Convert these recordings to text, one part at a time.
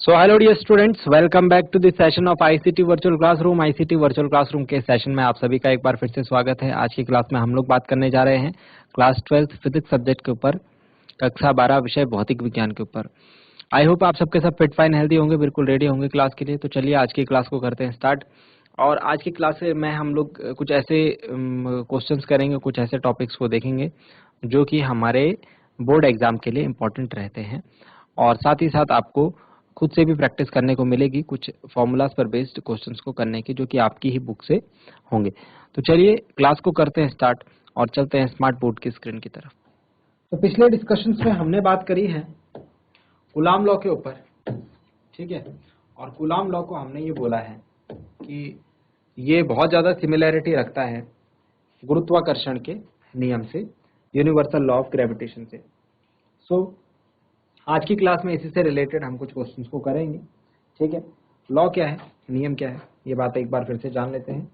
So hello dear students, welcome back to the session of ICT Virtual Classroom। ICT Virtual Classroom के session में आप सभी का एक बार फिर से स्वागत है। आज की क्लास में हम लोग बात करने जा रहे हैं क्लास 12 फिजिक्स सब्जेक्ट के ऊपर, कक्षा 12 विषय भौतिक विज्ञान के ऊपर। आई होप आप सबके सब फिट फाइन हेल्दी होंगे, बिल्कुल रेडी होंगे क्लास के लिए। तो चलिए आज की क्लास को करते हैं स्टार्ट। और आज की क्लास में हम लोग कुछ ऐसे क्वेश्चंस करेंगे, कुछ ऐसे टॉपिक्स को देखेंगे जो कि हमारे बोर्ड एग्जाम के लिए इम्पोर्टेंट रहते हैं, और साथ ही साथ आपको खुद से भी प्रैक्टिस करने को मिलेगी कुछ फॉर्मूलाज पर बेस्ड क्वेश्चंस को करने की, जो कि आपकी ही बुक से होंगे। तो चलिए क्लास को करते हैं स्टार्ट और चलते हैं स्मार्ट बोर्ड की स्क्रीन की तरफ। तो पिछले डिस्कशंस में हमने बात करी है कूलाम लॉ के ऊपर, ठीक है। और कूलाम लॉ को हमने ये बोला है कि ये बहुत ज्यादा सिमिलैरिटी रखता है गुरुत्वाकर्षण के नियम से, यूनिवर्सल लॉ ऑफ ग्रेविटेशन से। सो आज की क्लास में इसी से रिलेटेड हम कुछ क्वेश्चंस को करेंगे, ठीक है। लॉ क्या है, नियम क्या है, ये बात एक बार फिर से जान लेते हैं।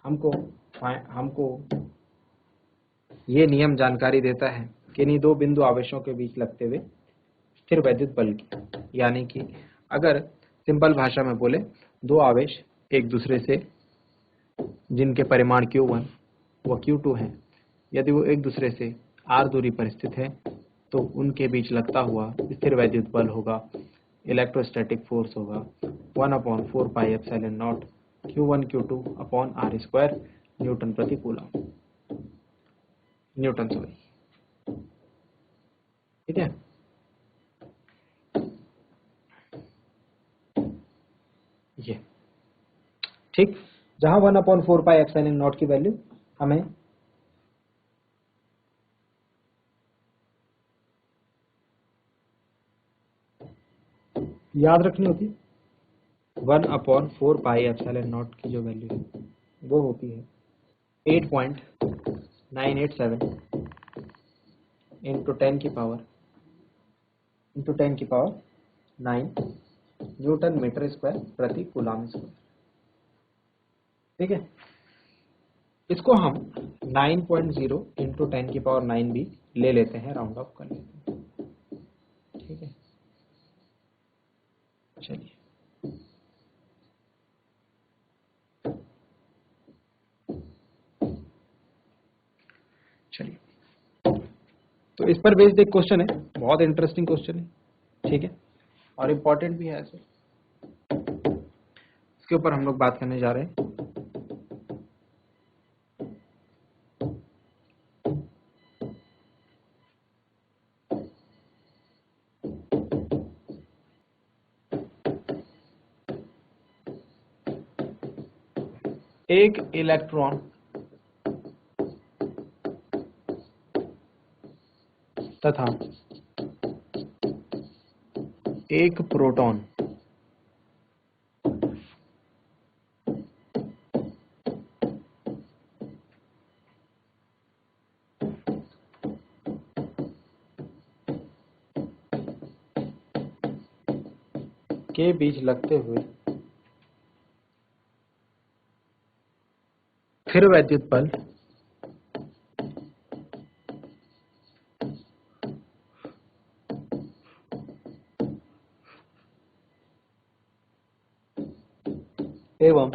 हमको ये नियम जानकारी देता है कि इन्हीं दो बिंदु आवेशों के बीच लगते हुए स्थिर वैद्युत बल की, यानी कि अगर सिंपल भाषा में बोले, दो आवेश एक दूसरे से जिनके परिमाण Q1 व Q2 हैं, यदि वो एक दूसरे से r दूरी पर स्थित है तो उनके बीच लगता हुआ स्थिर वैद्युत बल होगा, इलेक्ट्रोस्टैटिक फोर्स होगा 1/4 pi epsilon not Q1 Q2 upon r square Newton प्रति कूलम, न्यूटन सॉरी, ठीक है। ये ठीक, जहां 1/4 पाई एप्सिलॉन नॉट की वैल्यू हमें याद रखनी होती है, 1/4 पाई एप्सिलॉन नॉट की जो वैल्यू है वो होती है 8.987 इंटू 10 की पावर 9 न्यूटन मीटर स्क्वायर प्रति कूलम स्क्वायर, ठीक है। इसको हम 9.0 इंटू 10 की पावर 9 भी ले लेते हैं, राउंड ऑफ कर लेते हैं, ठीक है। चलिए तो इस पर बेस्ड एक क्वेश्चन है, बहुत इंटरेस्टिंग क्वेश्चन है, ठीक है, और इम्पोर्टेंट भी है ऐसे। इसके ऊपर हम लोग बात करने जा रहे हैं। एक इलेक्ट्रॉन तथा एक प्रोटॉन के बीच लगते हुए स्थिर वैद्युत बल एवं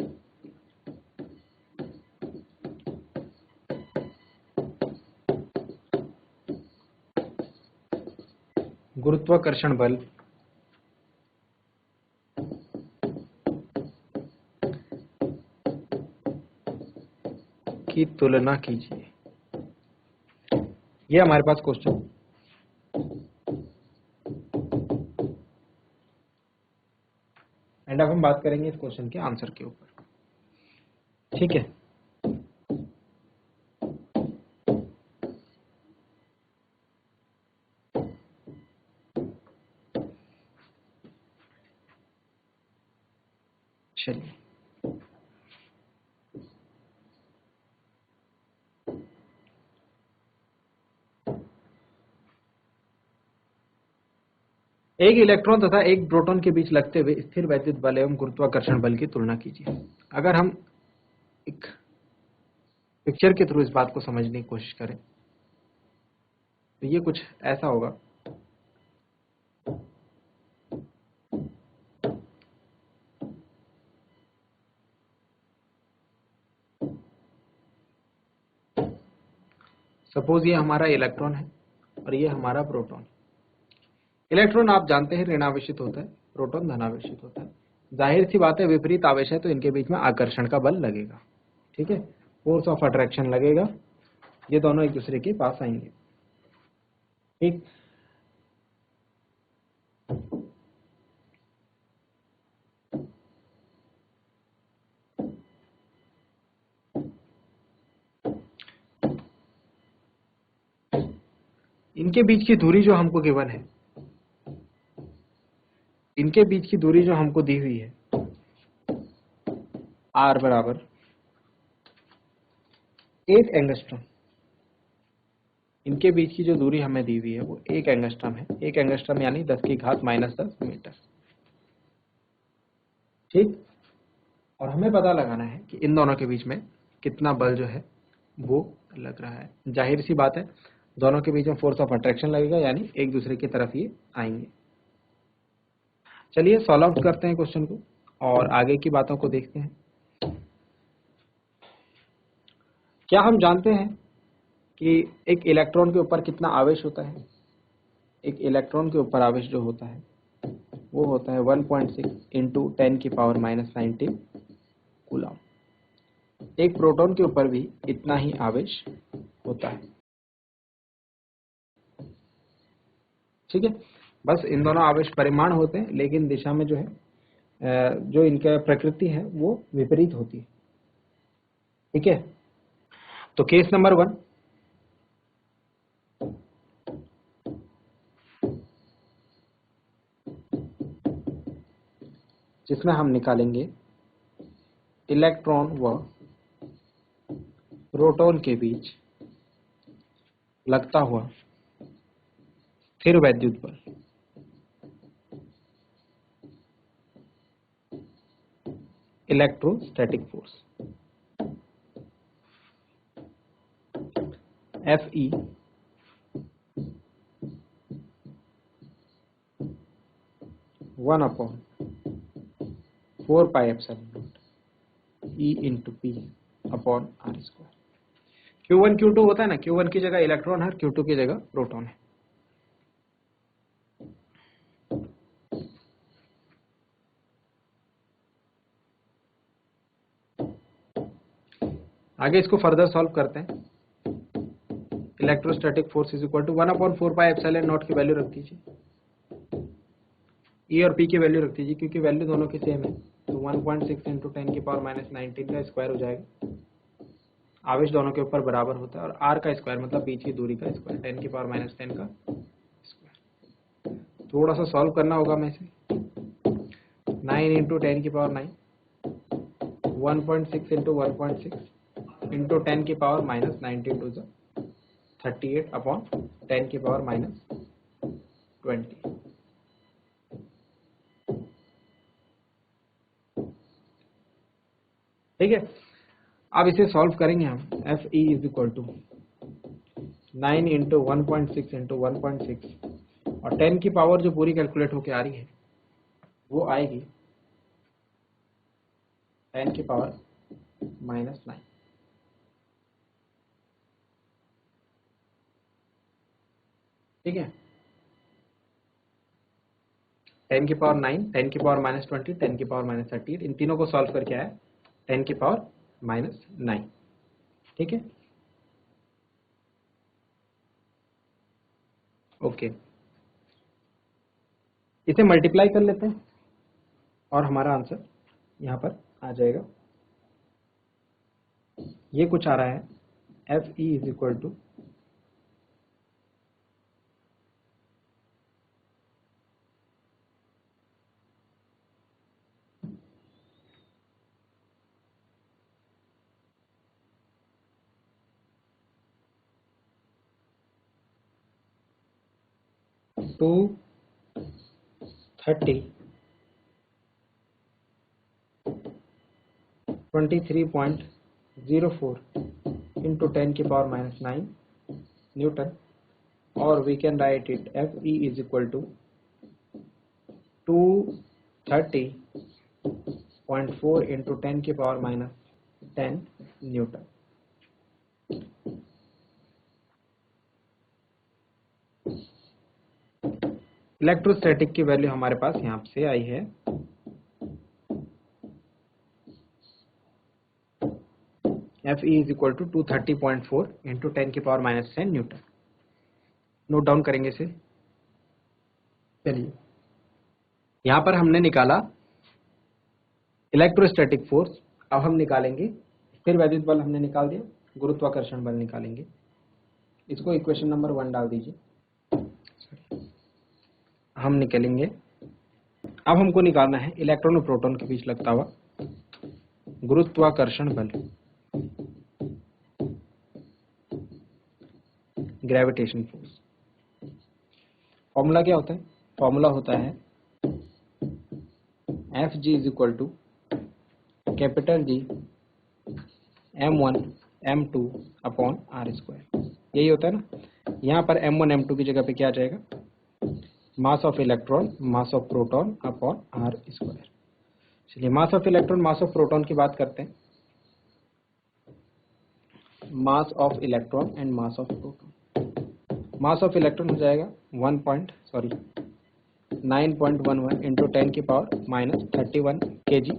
गुरुत्वाकर्षण बल की तुलना कीजिए। ये हमारे पास क्वेश्चन, एंड अब हम बात करेंगे इस क्वेश्चन के आंसर के ऊपर, ठीक है। चलिए एक इलेक्ट्रॉन तथा एक प्रोटॉन के बीच लगते हुए स्थिर वैद्युत बल एवं गुरुत्वाकर्षण बल की तुलना कीजिए। अगर हम एक पिक्चर के थ्रू इस बात को समझने की कोशिश करें तो ये कुछ ऐसा होगा। सपोज ये हमारा इलेक्ट्रॉन है और ये हमारा प्रोटॉन। इलेक्ट्रॉन आप जानते हैं ऋणावेशित होता है, प्रोटॉन धनावेशित होता है। जाहिर सी बात है विपरीत आवेश है तो इनके बीच में आकर्षण का बल लगेगा, ठीक है, फोर्स ऑफ अट्रैक्शन लगेगा, ये दोनों एक दूसरे के पास आएंगे, ठीक। इनके बीच की दूरी जो हमको गिवन है, इनके बीच की दूरी जो हमको दी हुई है r बराबर 1 एंगस्ट्रॉम, इनके बीच की जो दूरी हमें दी हुई है वो 1 एंगस्ट्रॉम है। 1 एंगस्ट्रॉम यानी 10 की घात -10 मीटर, ठीक। और हमें पता लगाना है कि इन दोनों के बीच में कितना बल जो है वो लग रहा है। जाहिर सी बात है दोनों के बीच में फोर्स ऑफ अट्रैक्शन लगेगा, यानी एक दूसरे की तरफ ये आएंगे। चलिए सॉल्व आउट करते हैं क्वेश्चन को और आगे की बातों को देखते हैं। क्या हम जानते हैं कि एक इलेक्ट्रॉन के ऊपर कितना आवेश होता है? एक इलेक्ट्रॉन के ऊपर आवेश जो होता है वो होता है 1.6 इंटू 10 की पावर -19 कूलम। एक प्रोटॉन के ऊपर भी इतना ही आवेश होता है, ठीक है। बस इन दोनों आवेश परिमाण होते हैं, लेकिन दिशा में जो है जो इनका प्रकृति है वो विपरीत होती है, ठीक है। तो केस नंबर 1, जिसमें हम निकालेंगे इलेक्ट्रॉन व प्रोटॉन के बीच लगता हुआ स्थिर वैद्युत बल, electrostatic force, Fe 1/4 pi epsilon nought E into P upon are square. Q1 Q2 होता है ना, Q1 की जगह इलेक्ट्रॉन है, Q2 की जगह प्रोटॉन है। आगे इसको फर्दर सॉल्व करते हैं। Electrostatic force is equal to 1/4 pi epsilon nought की वैल्यू रख दीजिए, E और P की वैल्यू रख दीजिए, क्योंकि वैल्यू दोनों की सेम है। तो 1.6 इंटू 10 की पावर -19 का स्क्वायर हो जाएगा। आवेश दोनों के ऊपर बराबर होता है और r का स्क्वायर मतलब बीच की दूरी का स्क्वायर, 10 की पावर -10 का स्क्वायर। थोड़ा सा सॉल्व करना होगा मैं इसे। 9 इंटू 10 की पावर 9, 1.6 इंटू 1.6 इंटू 10 की पावर -19 टू 38 अपॉन 10 की पावर -20। ठीक है, अब इसे सॉल्व करेंगे हम। Fe is equal to 9 into 1.6 into 1.6 और 10 की पावर जो पूरी कैलकुलेट होके आ रही है वो आएगी 10 की पावर -9। ठीक है, 10 की पावर 9, 10 की पावर -20, 10 की पावर -38, इन तीनों को सॉल्व करके आया 10 की पावर -9। ठीक है, ओके, इसे मल्टीप्लाई कर लेते हैं और हमारा आंसर यहाँ पर आ जाएगा। ये कुछ आ रहा है Fe is equal to 230.04 into 10 की पावर -9 न्यूटन, और we can write it Fe is equal to 230.4 into 10 की पावर -10 न्यूटन। इलेक्ट्रोस्टैटिक की वैल्यू हमारे पास यहाँ से आई है Fe is equal to 230.4 into 10⁻⁻10 newton. Note down करेंगे इसे। चलिए, यहां पर हमने निकाला इलेक्ट्रोस्टैटिक फोर्स, अब हम निकालेंगे स्थिर वैद्युत बल, हमने निकाल दिया, गुरुत्वाकर्षण बल निकालेंगे। इसको इक्वेशन नंबर 1 डाल दीजिए। हम निकालेंगे, अब हमको निकालना है इलेक्ट्रॉन और प्रोटॉन के बीच लगता हुआ गुरुत्वाकर्षण बल, ग्रेविटेशन फोर्स। फॉर्मूला क्या होता है? फॉर्मूला होता है F G is equal to capital G m1 m2 upon are square. यही होता है ना। यहाँ पर m1 m2 की जगह पे क्या आ जाएगा? Mass of electron mass of proton upon are square. चलिए, mass of electron mass of proton की बात करते हैं। Mass of electron and mass of proton. Mass of electron हो जाएगा 9.11 इंटू 10⁻31 kg,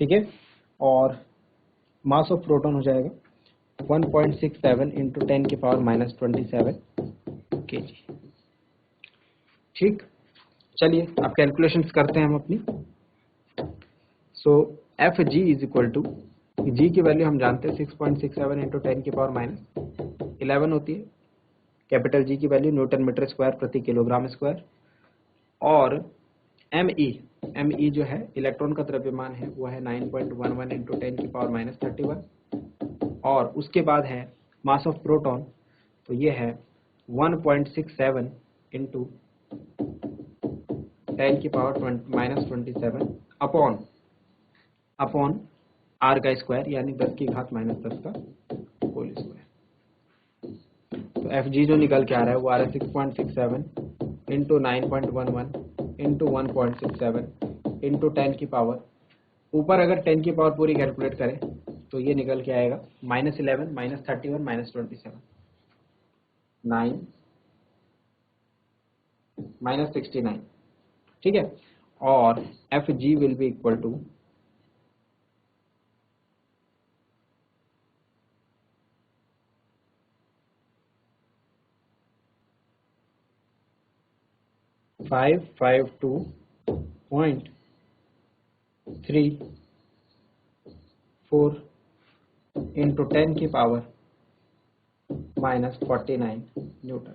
ठीक है। और मास ऑफ प्रोटॉन हो जाएगा 1.67 इंटू 10⁻27 kg, ठीक। चलिए, अब कैलकुलेशंस करते हैं हम अपनी। So F G is equal to, G की वैल्यू हम जानते हैं 6.67 इंटू 10⁻11 होती है। कैपिटल जी की वैल्यू न्यूटन मीटर स्क्वायर प्रति किलोग्राम स्क्वायर। और एम ई जो है इलेक्ट्रॉन का द्रव्यमान है वो है 9.11 इंटू 10⁻31। और उसके बाद है मास ऑफ प्रोटॉन, तो ये है 1.67 इंटू 10⁻27 अपॉन आर का स्क्वायर, यानी 10⁻−10 का होल स्क्वायर। तो एफ जी जो निकल के आ रहा है वो आ रहा है 6.67 इंटू 9.11 इंटू 1.67 इंटू 10 की पावर, ऊपर अगर 10 की पावर पूरी कैलकुलेट करें तो ये निकल के आएगा -11 -31 -27 9 -69, ठीक है। और F G will be equal to 552.34 into 10 की पावर -49 न्यूटन।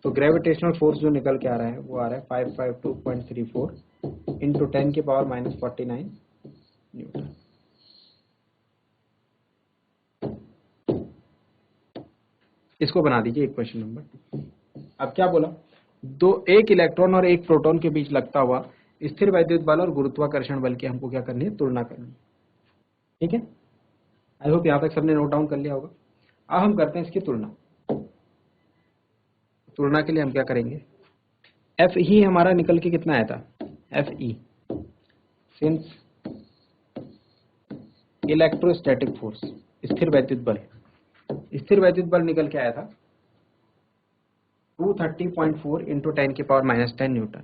तो ग्रेविटेशनल फोर्स जो निकल के आ रहा है वो आ रहा है 552.34 इंटू 10 की पावर -49 न्यूटन। इसको बना दीजिए इक्वेशन नंबर 2। अब क्या बोला? एक इलेक्ट्रॉन और एक प्रोटॉन के बीच लगता हुआ स्थिर वैद्युत बल और गुरुत्वाकर्षण बल की हमको क्या करनी है? तुलना करनी है, ठीक है। आई होप यहाँ तक सबने नोट डाउन कर लिया होगा। अब हम करते हैं इसकी तुलना। तुलना के लिए हम क्या करेंगे? एफ ही हमारा निकल के कितना आया था? F E, since electrostatic force, स्थिर वैद्युत बल, स्थिर वैद्युत बल निकल के आया था 230.4 इंटू 10⁻10 न्यूटन।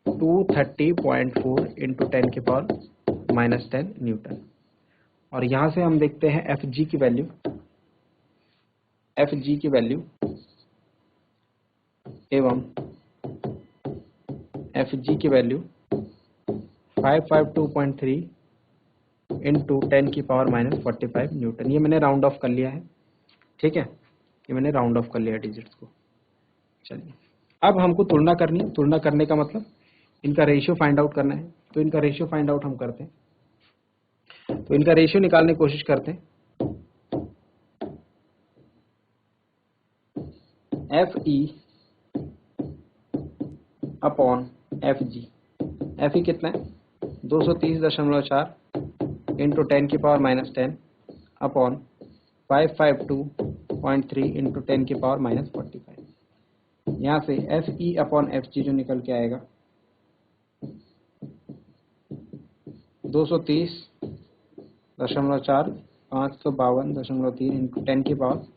230.4 into 10⁻10 Newton. और यहां से हम देखते हैं एफ जी की वैल्यू, एफ जी की वैल्यू एवं एफ जी की वैल्यू 552.3 इंटू 10⁻45 न्यूटन। ये मैंने राउंड ऑफ कर लिया है, ठीक है। ये मैंने राउंड ऑफ कर लिया डिजिट्स को। चलिए, अब हमको तुलना करनी है। तुलना करने का मतलब इनका रेशियो फाइंड आउट करना है। तो इनका रेशियो फाइंड आउट हम करते हैं। तो इनका रेशियो निकालने की कोशिश करते हैं। एफ ई अपॉन एफ जी। एफ ई कितना है? 230.4 इंटू 10⁻10 अपॉन 552.3 इंटू 10⁻45। यहाँ से एफ ई अपॉन एफ जी जो निकल के आएगा 230.4 552.3 इंटू 10⁻45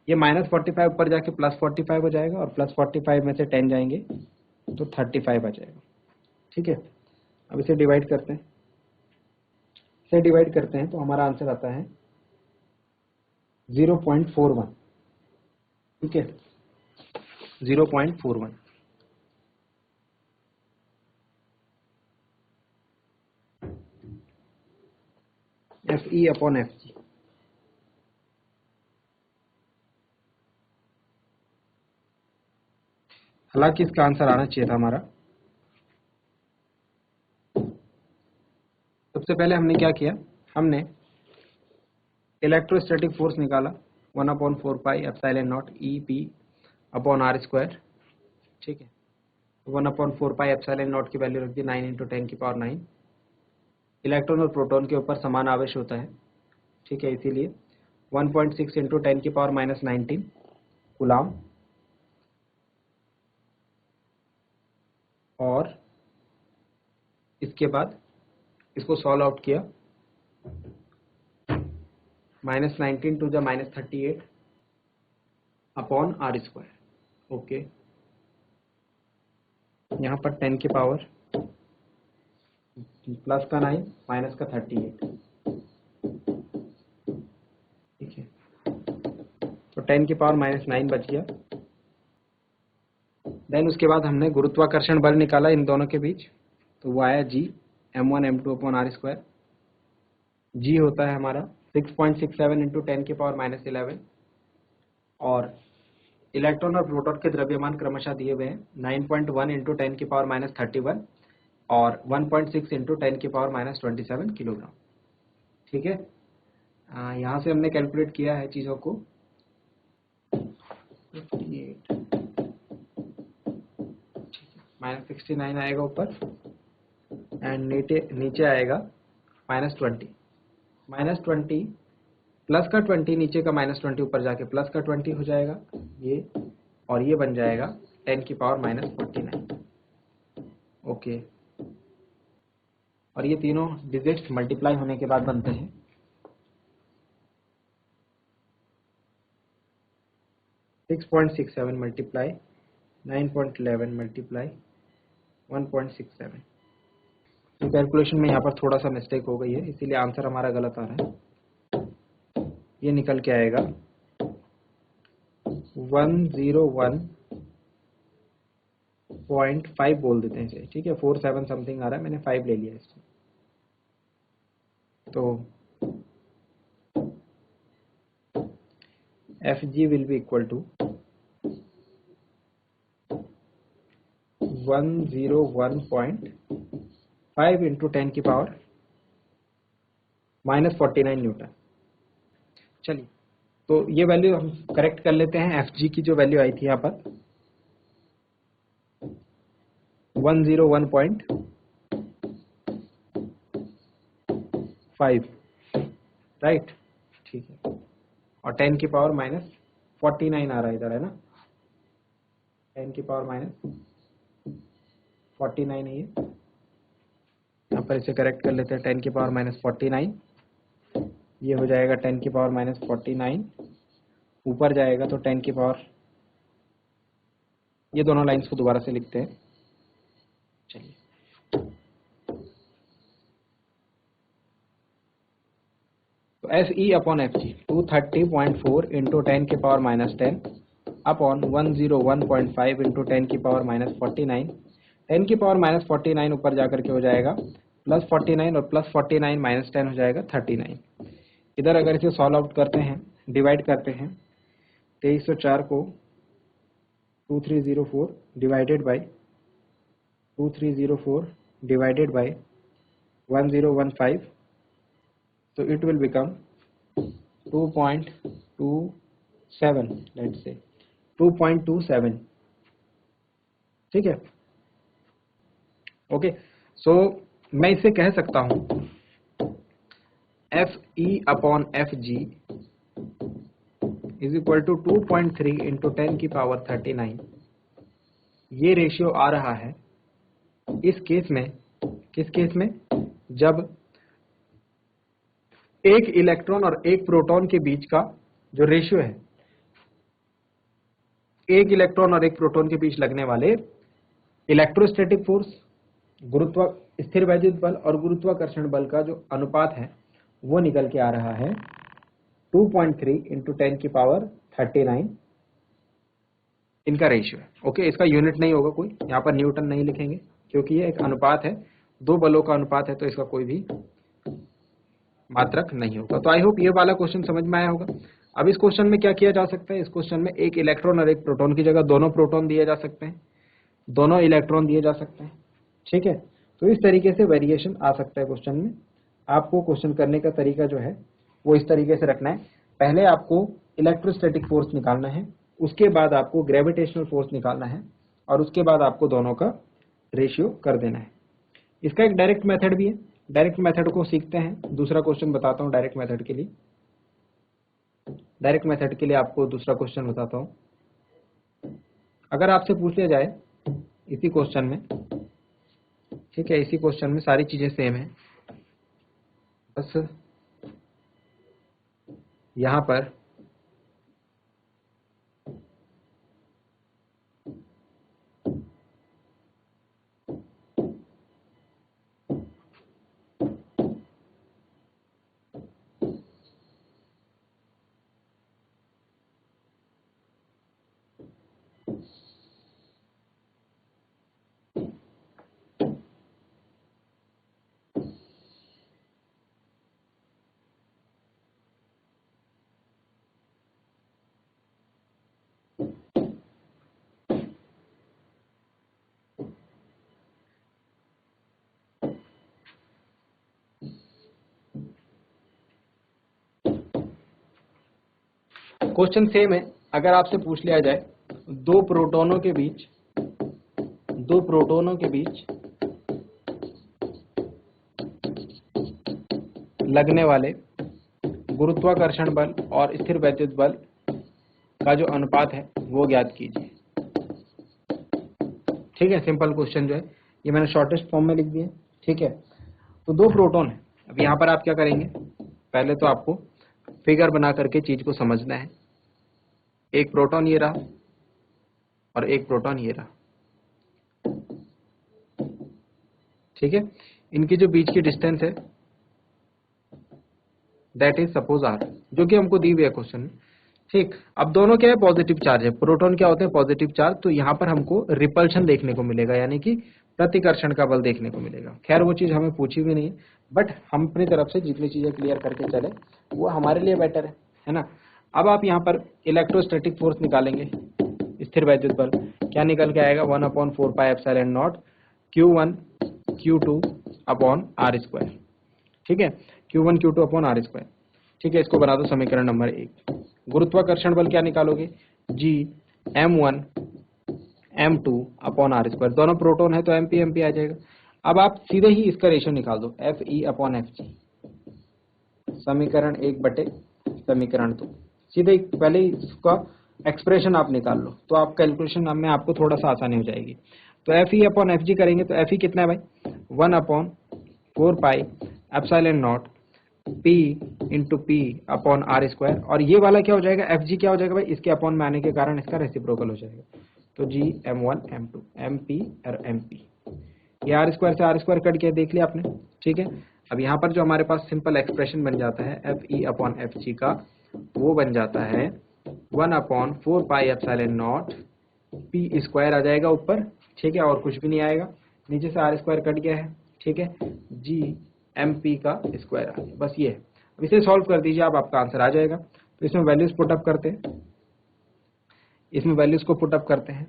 ये -45 ऊपर जाके +45 हो जाएगा और +45 में से 10 जाएंगे तो 35 आ जाएगा। ठीक है, अब इसे डिवाइड करते हैं। तो हमारा आंसर आता है 0.41। ठीक है, 0.41। FE upon FG। हालांकि इसका आंसर आना चाहिए था हमारा। सबसे पहले हमने क्या किया, हमने इलेक्ट्रोस्टैटिक फोर्स निकाला 1/4 pi epsilon not EP upon R square. ठीक है, 1/4 पाई एप्सिलॉन नॉट की वैल्यू रख दी 9 × 10⁹। इलेक्ट्रॉन और प्रोटॉन के ऊपर समान आवेश होता है। ठीक है, इसीलिए 1.6 × 10⁻19 कूलाम। और इसके बाद इसको सॉल्व आउट किया, -19 to the -38 upon R square. Okay, यहाँ पर 10 की पावर प्लस का 9 माइनस का 38। ठीक है, तो 10 की पावर -9 बच गया। देन उसके बाद हमने गुरुत्वाकर्षण बल निकाला इन दोनों के बीच, तो वो आया G m1 m2 upon R square. G होता है हमारा 6.67 × 10⁻11। और इलेक्ट्रॉन और प्रोटॉन के द्रव्यमान क्रमशः दिए हुए हैं 9.1 × 10⁻31 और 1.6 × 10⁻27 किलोग्राम। ठीक है, यहाँ से हमने कैलकुलेट किया है चीज़ों को। 58 -69 आएगा ऊपर एंड नीचे आएगा -20। -20 प्लस का 20 नीचे का -20 ऊपर जाके प्लस का 20 हो जाएगा ये, और ये बन जाएगा 10⁻49। ओके, और ये तीनों डिजिट्स मल्टीप्लाई होने के बाद बनते हैं 6.67 मल्टीप्लाई 9.11 मल्टीप्लाई 1.67। तो कैलकुलेशन में यहाँ पर थोड़ा सा मिस्टेक हो गई है, इसीलिए आंसर हमारा गलत आ रहा है। ये निकल के आएगा 101.5 बोल देते हैं इसे। ठीक है, 47 समथिंग आ रहा है, मैंने 5 ले लिया इसमें। तो FG will be equal to 101.5 × 10⁻⁻49 newton. चलिए, तो ये वैल्यू हम करेक्ट कर लेते हैं। FG की जो वैल्यू आई थी यहाँ पर 101.5, राइट। ठीक है, और 10⁻⁻49 आ रहा है इधर, है ना। 10⁻⁻49 है ये। यहाँ पर इसे करेक्ट कर लेते हैं। 10⁻⁻49 ये हो जाएगा 10⁻⁻49 ऊपर जाएगा तो 10⁻। ये दोनों लाइंस को दोबारा से लिखते हैं। चलिए, तो FE अपॉन FG 230.4 × 10⁻⁻10 अपॉन 101.5 × 10⁻⁻49। 10⁻⁻49 ऊपर जाकर के हो जाएगा +49 और +49 -10 हो जाएगा 39। इधर अगर इसे सॉल्व आउट करते हैं, डिवाइड करते हैं, 2304 को 2304 divided by 1015, so it will become 2.27, let's say 2.27। ठीक है, ओके। सो मैं इसे कह सकता हूं FE upon FG is equal to 2.3 × 10⁻39। ये रेशियो आ रहा है इस केस में, किस केस में, जब एक इलेक्ट्रॉन और एक प्रोटॉन के बीच का जो रेशियो है एक इलेक्ट्रॉन और एक प्रोटॉन के बीच लगने वाले इलेक्ट्रोस्टैटिक फोर्स, गुरुत्व स्थिर वैद्युत बल और गुरुत्वाकर्षण बल का जो अनुपात है वो निकल के आ रहा है 2.3 इंटू 10⁻39 इनका रेशियो है। ओके, इसका यूनिट नहीं होगा कोई, यहाँ पर न्यूटन नहीं लिखेंगे क्योंकि ये एक अनुपात है, दो बलों का अनुपात है, तो इसका कोई भी मात्रक नहीं होगा। तो आई होप ये वाला क्वेश्चन समझ में आया होगा। अब इस क्वेश्चन में क्या किया जा सकता है, इस क्वेश्चन में एक इलेक्ट्रॉन और एक प्रोटॉन की जगह दोनों प्रोटॉन दिए जा सकते हैं, दोनों इलेक्ट्रॉन दिए जा सकते हैं। ठीक है, तो इस तरीके से वेरिएशन आ सकता है क्वेश्चन में। आपको क्वेश्चन करने का तरीका जो है वो इस तरीके से रखना है, पहले आपको इलेक्ट्रोस्टैटिक फोर्स निकालना है, उसके बाद आपको ग्रेविटेशनल फोर्स निकालना है और उसके बाद आपको दोनों का रेशियो कर देना है। इसका एक डायरेक्ट मेथड भी है, डायरेक्ट मेथड को सीखते हैं। दूसरा क्वेश्चन बताता हूं डायरेक्ट मेथड के लिए। डायरेक्ट मेथड के लिए आपको दूसरा क्वेश्चन बताता हूं। अगर आपसे पूछ लिया जाए इसी क्वेश्चन में, ठीक है, इसी क्वेश्चन में सारी चीजें सेम है, बस यहां पर क्वेश्चन सेम है। अगर आपसे पूछ लिया जाए दो प्रोटॉनों के बीच लगने वाले गुरुत्वाकर्षण बल और स्थिर वैद्युत बल का जो अनुपात है वो ज्ञात कीजिए। ठीक है, सिंपल क्वेश्चन जो है ये मैंने शॉर्टेस्ट फॉर्म में लिख दिया। ठीक है, तो दो प्रोटॉन है। अब यहां पर आप क्या करेंगे, पहले तो आपको फिगर बना करके चीज को समझना है। एक प्रोटॉन ये रहा और एक प्रोटॉन ये रहा। ठीक है, इनकी जो बीच की डिस्टेंस है दैट इज सपोज आर, जो कि हमको दी हुई है क्वेश्चन में। ठीक, अब दोनों क्या है, पॉजिटिव चार्ज है। प्रोटॉन क्या होते हैं, पॉजिटिव चार्ज, तो यहाँ पर हमको रिपल्शन देखने को मिलेगा, यानी कि प्रतिकर्षण का बल देखने को मिलेगा। खैर वो चीज हमें पूछी भी नहीं है, बट हम अपनी तरफ से जितनी चीजें क्लियर करके चले वो हमारे लिए बेटर है ना। अब आप यहाँ पर इलेक्ट्रोस्टैटिक फोर्स निकालेंगे, स्थिर वैद्युत बल, क्या निकल के आएगा, 1/4πε0 Q1 Q2 upon are square. ठीक है, Q1 Q2 upon are square. ठीक है, इसको बना दो समीकरण नंबर 1। गुरुत्वाकर्षण बल क्या निकालोगे, G m1 m2 upon are square, दोनों प्रोटॉन है तो mp mp आ जाएगा। अब आप सीधे ही इसका रेशियो निकाल दो, Fe अपॉन Fg, समीकरण 1 बटे समीकरण 2। सीधे पहले इसका एक्सप्रेशन आप निकाल लो तो आप कैलकुलेशन में आपको थोड़ा सा आसानी हो जाएगी। तो Fe अपॉन Fg करेंगे तो Fe कितना है भाई, 1/4πε0 P into P upon are square, और ये वाला क्या हो जाएगा, Fg क्या हो जाएगा भाई, इसके अपॉन में आने के कारण इसका रेसिप्रोकल हो जाएगा, तो G m1 m2 mp और mp, ये आर स्क्वायर से आर स्क्वायर कट गया, देख लिया आपने। ठीक है, अब यहाँ पर जो हमारे पास सिंपल एक्सप्रेशन बन जाता है Fe अपॉन Fg का, वो बन जाता है 1/4πε0 पी स्क्वायर आ जाएगा ऊपर। ठीक है, और कुछ भी नहीं आएगा, नीचे से आर स्क्वायर कट गया है। ठीक है, जी एम पी का स्क्वायर आ गया, बस ये है। अब इसे सॉल्व कर दीजिए आप, आपका आंसर आ जाएगा। तो इसमें वैल्यूज पुट अप करते हैं, इसमें वैल्यूज को पुट अप करते हैं,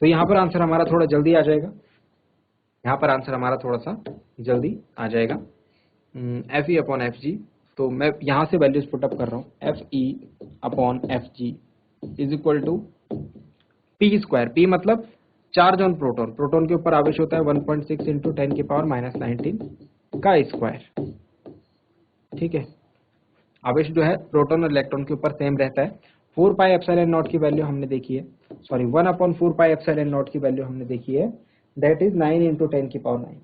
तो यहाँ पर आंसर हमारा थोड़ा जल्दी आ जाएगा, यहाँ पर आंसर हमारा थोड़ा सा जल्दी आ जाएगा, Fe अपॉन एफ जी। तो मैं यहाँ से वैल्यूज पुट अप कर रहा हूँ, Fe upon F G is equal to P square, P मतलब चार्ज ऑन प्रोटॉन, प्रोटॉन के ऊपर आवेश होता है 1.6 इंटू 10⁻⁻19 का स्क्वायर। ठीक है, आवेश जो है प्रोटॉन और इलेक्ट्रॉन के ऊपर सेम रहता है। 4πε0 की वैल्यू हमने देखी है, सॉरी 1/4πε0 की वैल्यू हमने देखी है, दैट इज 9 इंटू 10⁻9।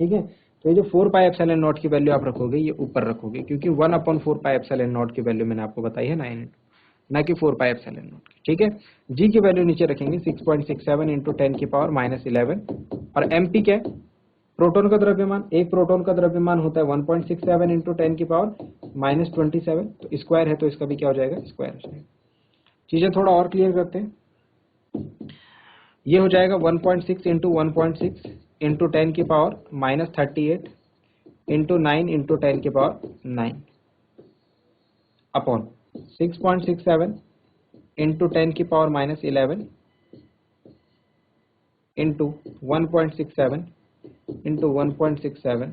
ठीक है, तो ये जो 4πε0 की वैल्यू आप रखोगे ये ऊपर रखोगे, क्योंकि 1/4πε0 की वैल्यू मैंने आपको बताई है 9 इंटू, ना कि 4 पाई एप्सिलॉन नॉट की। ठीक है, जी की वैल्यू नीचे रखेंगे 6.67 इंटू 10 की पावर -11 और एमपी क्या है, प्रोटॉन का द्रव्यमान, एक प्रोटॉन का द्रव्यमान होता है 1.67 इंटू 10 की पावर -27, तो स्क्वायर है तो इसका भी क्या हो जाएगा, स्क्वायर हो जाएगा। चीजें थोड़ा और क्लियर करते हैं, ये हो जाएगा 1.6 इंटू 1.6 इंटू 10 की पावर -38 इंटू 9 इंटू 10 की पावर 9 अपॉन 6.67 इंटू 10 की पावर -11 इंटू 1.67 इंटू 1.67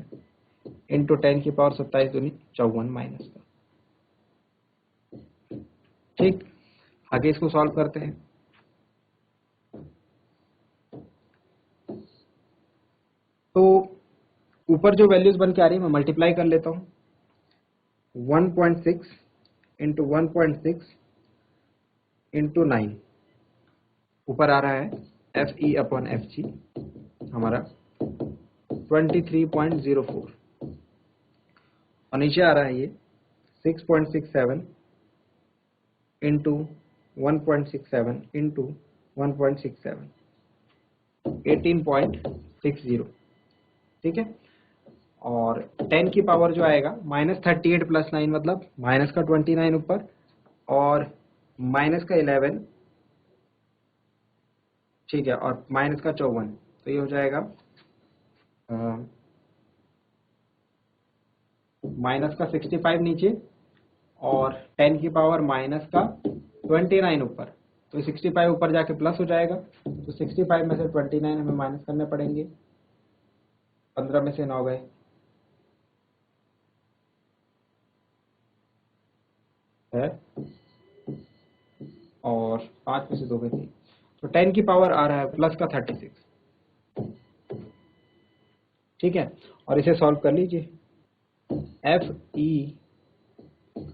इंटू 10 की पावर 27 दूनी 54 माइनस का। ठीक, आगे इसको सॉल्व करते हैं। तो ऊपर जो वैल्यूज बन के आ रही है मैं मल्टीप्लाई कर लेता हूं, 1.6 इंटू 1.6 इंटू 9 ऊपर आ रहा है FE अपॉन FG हमारा 23.04 और नीचे आ रहा है ये 6.67 इंटू 1.67 इंटू 1.67 18.60। ठीक है, और 10 की पावर जो आएगा -38 प्लस 9 मतलब माइनस का 29 ऊपर और माइनस का 11, ठीक है, और माइनस का 54, तो ये हो जाएगा माइनस का 65 नीचे और 10 की पावर माइनस का 29 ऊपर, तो 65 ऊपर जाके प्लस हो जाएगा, तो 65 में से 29 हमें माइनस करने पड़ेंगे, 15 में से 9 गए, है और 5 में से 2 गए थे, तो 10 की पावर आ रहा है प्लस का 36। ठीक है, और इसे सॉल्व कर लीजिए, FE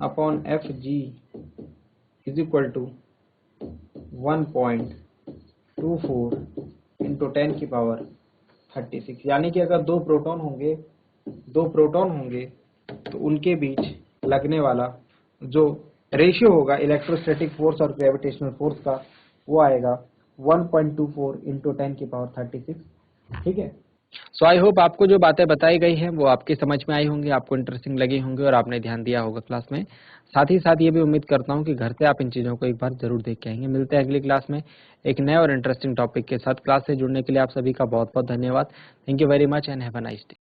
upon FG is equal to 1.24 into 10 की पावर 36, यानी कि अगर दो प्रोटॉन होंगे तो उनके बीच लगने वाला जो रेशियो होगा इलेक्ट्रोस्टैटिक फोर्स और ग्रेविटेशनल फोर्स का, वो आएगा 1.24 इंटू 10 की पावर 36। ठीक है, सो आई होप आपको जो बातें बताई गई हैं वो आपकी समझ में आई होंगी, आपको इंटरेस्टिंग लगी होंगी और आपने ध्यान दिया होगा क्लास में। साथ ही साथ ये भी उम्मीद करता हूँ कि घर से आप इन चीज़ों को एक बार जरूर देख के आएंगे। मिलते हैं अगली क्लास में एक नए और इंटरेस्टिंग टॉपिक के साथ। क्लास से जुड़ने के लिए आप सभी का बहुत बहुत धन्यवाद। Thank you very much and have a nice day.